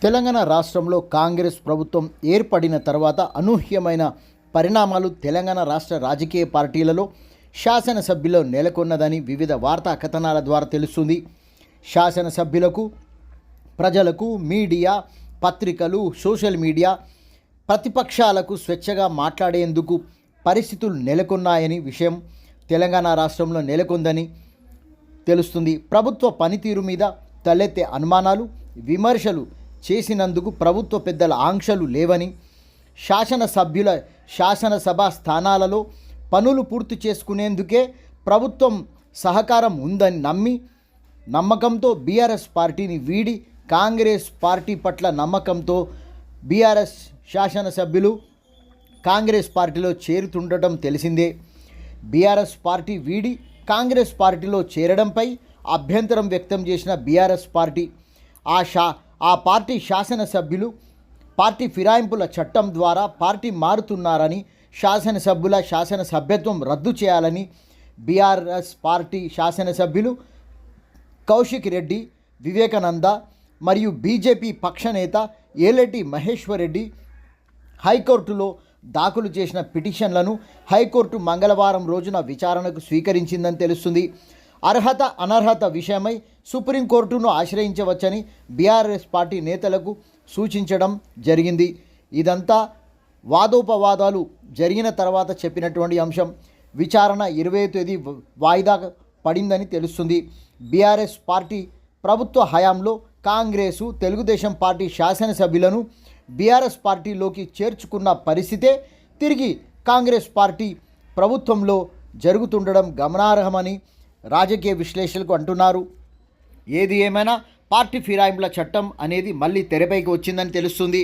తెలంగాణ రాష్ట్రంలో కాంగ్రెస్ ప్రభుత్వం ఏర్పడిన తర్వాత అనూహ్యమైన పరిణామాలు తెలంగాణ రాష్ట్ర రాజకీయ పార్టీలలో శాసనసభ్యులు నెలకొన్నదని వివిధ వార్తా కథనాల ద్వారా తెలుస్తుంది. శాసనసభ్యులకు, ప్రజలకు, మీడియా, పత్రికలు, సోషల్ మీడియా, ప్రతిపక్షాలకు స్వేచ్ఛగా మాట్లాడేందుకు పరిస్థితులు నెలకొన్నాయని విషయం తెలంగాణ రాష్ట్రంలో నెలకొందని తెలుస్తుంది. ప్రభుత్వ పనితీరు మీద తలెత్తే అనుమానాలు, విమర్శలు చేసినందుకు ప్రభుత్వ పెద్దల ఆంక్షలు లేవని, శాసనసభ స్థానాలలో పనులు పూర్తి చేసుకునేందుకే ప్రభుత్వం సహకారం ఉందని నమ్మకంతో బీఆర్ఎస్ పార్టీని వీడి కాంగ్రెస్ పార్టీ పట్ల నమ్మకంతో బీఆర్ఎస్ శాసనసభ్యులు కాంగ్రెస్ పార్టీలో చేరుతుండటం తెలిసిందే. బీఆర్ఎస్ పార్టీ వీడి కాంగ్రెస్ పార్టీలో చేరడంపై అభ్యంతరం వ్యక్తం చేసిన బీఆర్ఎస్ పార్టీ ఆ పార్టీ శాసనసభ్యులు పార్టీ ఫిరాయింపుల చట్టం ద్వారా పార్టీ మారుతున్నారని, శాసనసభ్యుల శాసనసభ్యత్వం రద్దు చేయాలని బీఆర్ఎస్ పార్టీ శాసనసభ్యులు కౌశిక్ రెడ్డి, వివేకానంద మరియు బీజేపీ పక్షనేత ఏలేటి మహేశ్వర్ రెడ్డి హైకోర్టులో దాఖలు చేసిన పిటిషన్లను హైకోర్టు మంగళవారం రోజున విచారణకు స్వీకరించిందని తెలుస్తుంది. అర్హత అనర్హత విషయమై సుప్రీంకోర్టును ఆశ్రయించవచ్చని బీఆర్ఎస్ పార్టీ నేతలకు సూచించడం జరిగింది. ఇదంతా వాదోపవాదాలు జరిగిన తర్వాత చెప్పినటువంటి అంశం. విచారణ 20వ తేదీ వాయిదా పడిందని తెలుస్తుంది. బీఆర్ఎస్ పార్టీ ప్రభుత్వ హయాంలో కాంగ్రెసు, తెలుగుదేశం పార్టీ శాసనసభ్యులను బీఆర్ఎస్ పార్టీలోకి చేర్చుకున్న పరిస్థితే తిరిగి కాంగ్రెస్ పార్టీ ప్రభుత్వంలో జరుగుతుండడం గమనార్హమని రాజకీయ విశ్లేషకులు అంటున్నారు. ఏది ఏమైనా పార్టీ ఫిరాయింపుల చట్టం అనేది మళ్ళీ తెరపైకి వచ్చిందని తెలుస్తుంది.